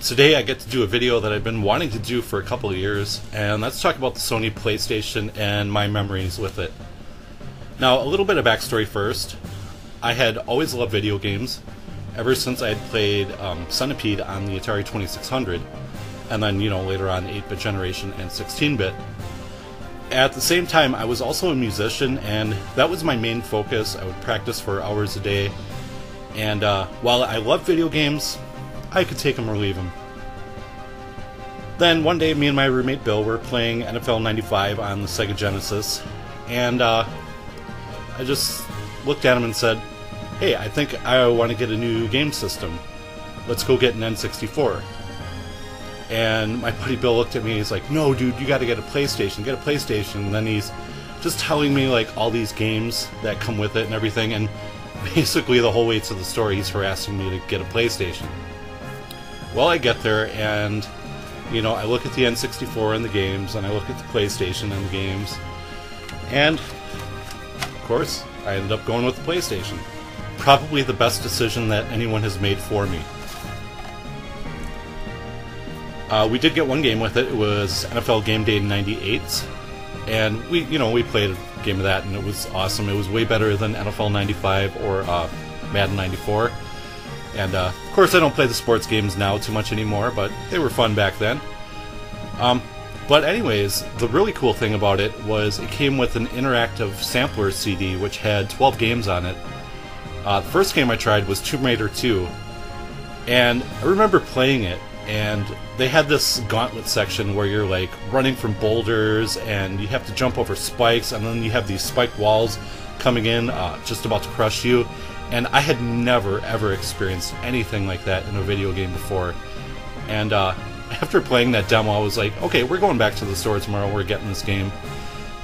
Today I get to do a video that I've been wanting to do for a couple of years, and let's talk about the Sony PlayStation and my memories with it. Now, a little bit of backstory first. I had always loved video games ever since I had played Centipede on the Atari 2600, and then, later on 8-bit generation and 16-bit. At the same time, I was also a musician, and that was my main focus. I would practice for hours a day, and while I loved video games, I could take them or leave them. Then one day, me and my roommate Bill were playing NFL 95 on the Sega Genesis, and I just looked at him and said, "Hey, I think I want to get a new game system. Let's go get an N64." And my buddy Bill looked at me and he's like, "No, dude, you got to get a PlayStation. Get a PlayStation." And then he's just telling me like all these games that come with it and everything, and basically the whole way to the store he's harassing me to get a PlayStation. Well, I get there and I look at the N64 and the games, and I look at the PlayStation and the games, and of course I ended up going with the PlayStation. Probably the best decision that anyone has made for me. We did get one game with it. It was NFL Game Day 98, and we played a game of that, and it was awesome. It was way better than NFL 95 or Madden 94. And of course, I don't play the sports games now too much anymore, but they were fun back then. But anyways, the really cool thing about it was it came with an interactive sampler CD, which had 12 games on it. The first game I tried was Tomb Raider 2, and I remember playing it, and they had this gauntlet section where you're like running from boulders, and you have to jump over spikes, and then you have these spike walls coming in, just about to crush you. And I had never, ever experienced anything like that in a video game before. And after playing that demo, I was like, okay, we're going back to the store tomorrow, we're getting this game.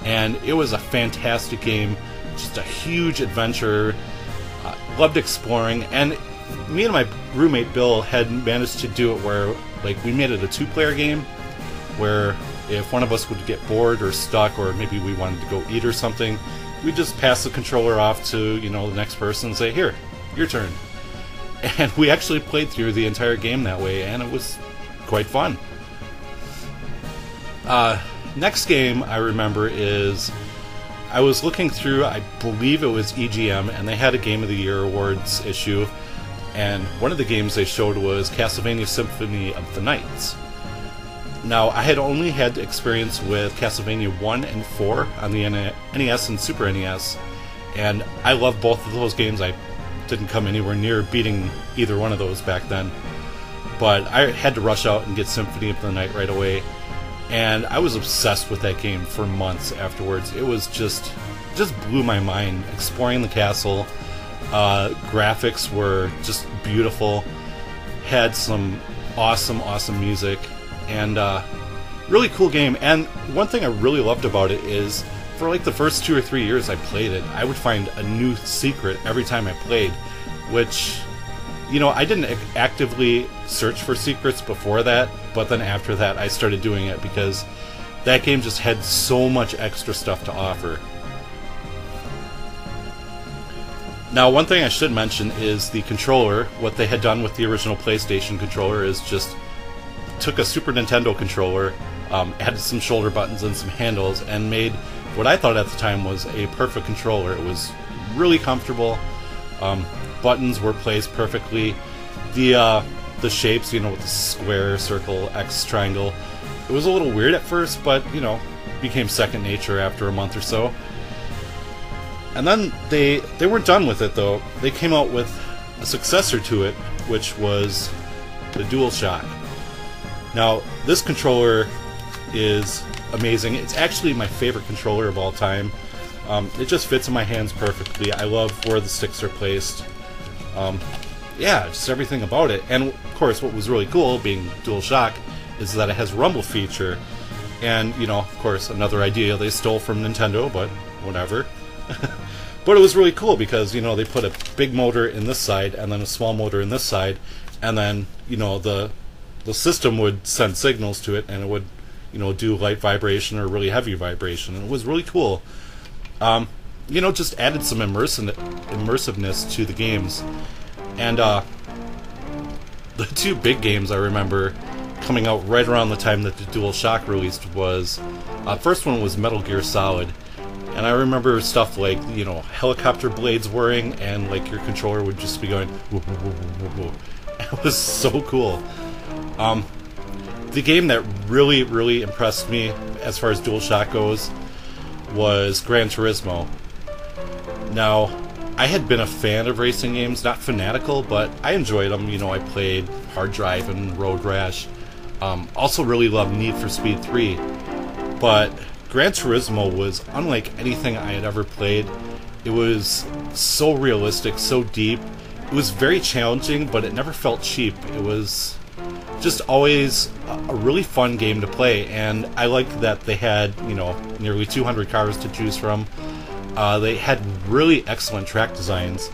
And it was a fantastic game, just a huge adventure, loved exploring, and me and my roommate Bill had managed to do it where we made it a 2-player game, where if one of us would get bored or stuck, or maybe we wanted to go eat or something, we just pass the controller off to, the next person and say, "Here, your turn." And we actually played through the entire game that way, and it was quite fun. Next game I remember is, I was looking through, I believe it was EGM, and they had a Game of the Year Awards issue, and one of the games they showed was Castlevania Symphony of the Night. Now, I had only had experience with Castlevania 1 and 4 on the NES and Super NES, and I love both of those games. I didn't come anywhere near beating either one of those back then, but I had to rush out and get Symphony of the Night right away, and I was obsessed with that game for months afterwards. It was just blew my mind. Exploring the castle, graphics were just beautiful, had some awesome music, and really cool game. And one thing I really loved about it is, for the first 2 or 3 years I played it, I would find a new secret every time I played, which, I didn't actively search for secrets before that, but then after that I started doing it because that game just had so much extra stuff to offer. Now, one thing I should mention is the controller. What they had done with the original PlayStation controller is just took a Super Nintendo controller, added some shoulder buttons and some handles, and made what I thought at the time was a perfect controller. It was really comfortable. Buttons were placed perfectly. The shapes, with the square, circle, X, triangle, it was a little weird at first, but became second nature after a month or so. And then they weren't done with it though. They came out with a successor to it, which was the DualShock. Now, this controller is amazing. It's actually my favorite controller of all time. It just fits in my hands perfectly. I love where the sticks are placed. Yeah, just everything about it. And of course, what was really cool, being DualShock, is that it has a rumble feature. And, of course, another idea they stole from Nintendo, but whatever. But it was really cool because, they put a big motor in this side, and then a small motor in this side, and then, the system would send signals to it, and it would, do light vibration or really heavy vibration, and it was really cool. Just added some immersiveness to the games. And the two big games I remember coming out right around the time that the DualShock released was, first one was Metal Gear Solid, and I remember stuff like, you know, helicopter blades whirring, and like your controller would just be going whoa, whoa, whoa, whoa, whoa. It was so cool. The game that really impressed me as far as DualShock goes was Gran Turismo. Now, I had been a fan of racing games, not fanatical, but I enjoyed them. You know, I played Hard Drive and Road Rash. Also really loved Need for Speed 3. But Gran Turismo was unlike anything I had ever played. It was so realistic, so deep. It was very challenging, but it never felt cheap. It was just always a really fun game to play, and I liked that they had, you know, nearly 200 cars to choose from. They had really excellent track designs,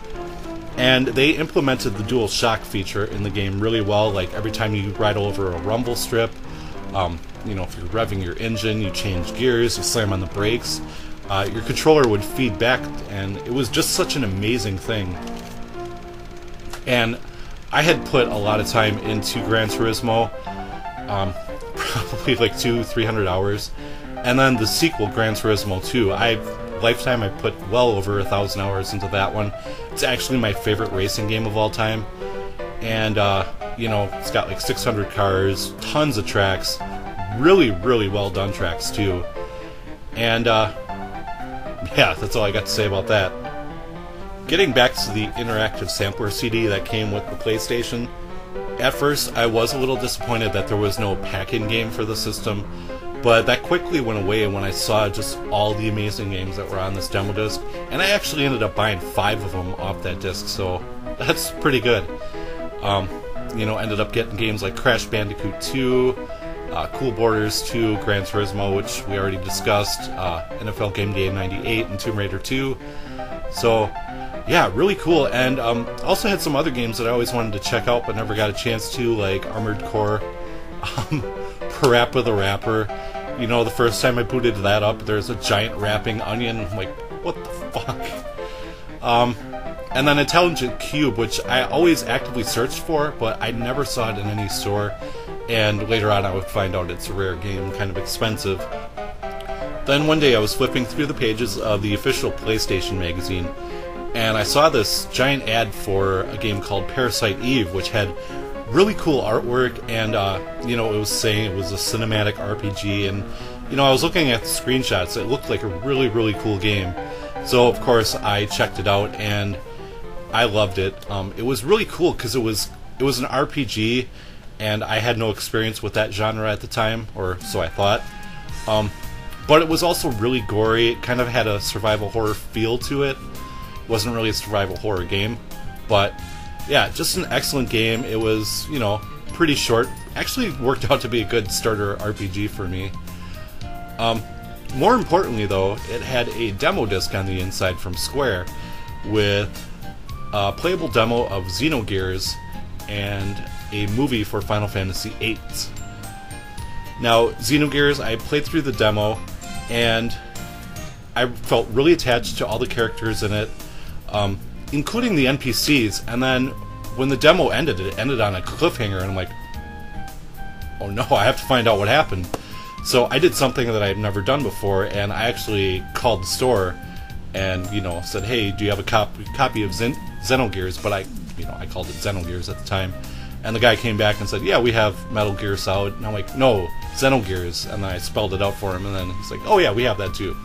and they implemented the DualShock feature in the game really well. Like every time you ride over a rumble strip, you know, if you're revving your engine, you change gears, you slam on the brakes, your controller would feed back, and it was just such an amazing thing. And I had put a lot of time into Gran Turismo, probably like 200-300 hours, and then the sequel, Gran Turismo 2, Lifetime, I put well over 1,000 hours into that one. It's actually my favorite racing game of all time, and you know, it's got like 600 cars, tons of tracks, really well done tracks too, and yeah, that's all I got to say about that. Getting back to the interactive sampler CD that came with the PlayStation, at first I was a little disappointed that there was no pack-in game for the system, but that quickly went away when I saw just all the amazing games that were on this demo disc, and I actually ended up buying 5 of them off that disc, so that's pretty good. You know, ended up getting games like Crash Bandicoot 2, Cool Borders 2, Gran Turismo, which we already discussed, NFL Game Day 98, and Tomb Raider 2. So, yeah, really cool. And also had some other games that I always wanted to check out but never got a chance to, like Armored Core, Parappa the Rapper. You know, the first time I booted that up, there's a giant rapping onion. I'm like, what the fuck? And then Intelligent Cube, which I always actively searched for, but I never saw it in any store. And later on I would find out it's a rare game, kind of expensive. Then one day I was flipping through the pages of the official PlayStation magazine, and I saw this giant ad for a game called Parasite Eve, which had really cool artwork, and you know, it was saying it was a cinematic RPG, and you know, I was looking at the screenshots. It looked like a really cool game. So of course I checked it out, and I loved it. It was really cool because it was an RPG, and I had no experience with that genre at the time, or so I thought. But it was also really gory. It kind of had a survival horror feel to it. It wasn't really a survival horror game, but yeah, just an excellent game. It was, you know, pretty short. Actually worked out to be a good starter RPG for me. More importantly, though, it had a demo disc on the inside from Square with a playable demo of Xenogears and a movie for Final Fantasy VIII. Now, Xenogears, I played through the demo, and I felt really attached to all the characters in it, including the NPCs, and then when the demo ended, it ended on a cliffhanger, and I'm like, oh no, I have to find out what happened. So I did something that I had never done before, and I actually called the store and, you know, said, hey, do you have a copy of Xenogears? But I called it Xenogears at the time. And the guy came back and said, yeah, we have Metal Gear Solid. And I'm like, no, Xenogears. And then I spelled it out for him, and then he's like, oh yeah, we have that too.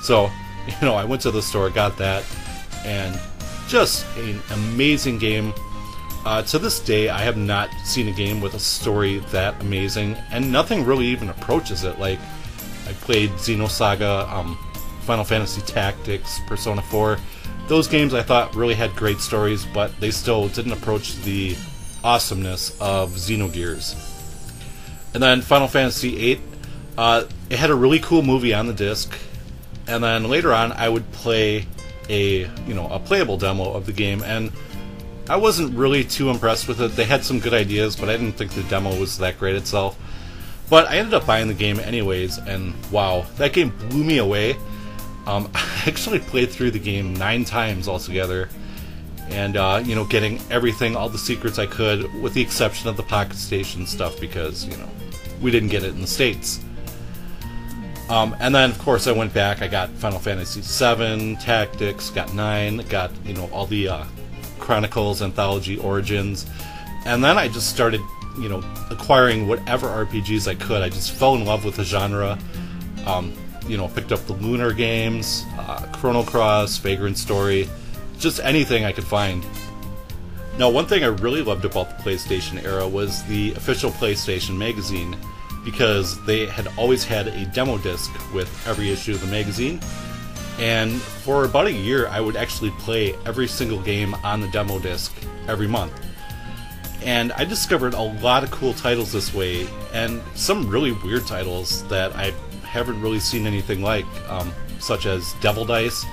So, you know, I went to the store, got that, and just an amazing game. To this day, I have not seen a game with a story that amazing, and nothing really even approaches it. Like, I played Xenosaga, Final Fantasy Tactics, Persona 4. Those games I thought really had great stories, but they still didn't approach the awesomeness of Xenogears. And then Final Fantasy VIII, it had a really cool movie on the disc, and then later on I would play a playable demo of the game, and I wasn't really too impressed with it. They had some good ideas, but I didn't think the demo was that great itself. But I ended up buying the game anyways, and wow, that game blew me away. I actually played through the game 9 times altogether, and you know, getting everything, all the secrets I could, with the exception of the Pocket Station stuff, because you know, we didn't get it in the States. And then of course I went back. I got Final Fantasy VII, Tactics, got 9, got, you know, all the Chronicles, Anthology, Origins, and then I just started, you know, acquiring whatever RPGs I could. I just fell in love with the genre. You know, picked up the Lunar games, Chrono Cross, Vagrant Story, just anything I could find. Now, one thing I really loved about the PlayStation era was the official PlayStation magazine, because they had always had a demo disc with every issue of the magazine, and for about a year I would actually play every single game on the demo disc every month. And I discovered a lot of cool titles this way, and some really weird titles that I haven't really seen anything like, such as Devil Dice,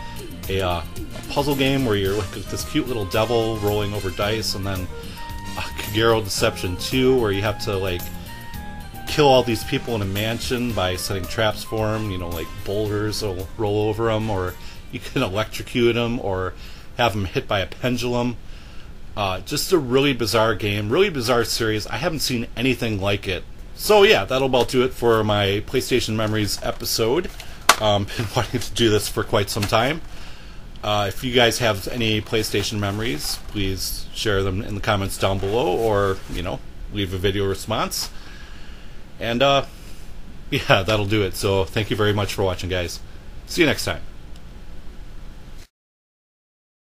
a puzzle game where you're like this cute little devil rolling over dice, and then Kagero Deception 2, where you have to like kill all these people in a mansion by setting traps for them, you know, like boulders will roll over them, or you can electrocute them, or have them hit by a pendulum. Just a really bizarre game, really bizarre series. I haven't seen anything like it. So yeah, that'll about do it for my PlayStation Memories episode. Been wanting to do this for quite some time. If you guys have any PlayStation memories, please share them in the comments down below, or, you know, leave a video response. And yeah, that'll do it. So thank you very much for watching, guys. See you next time.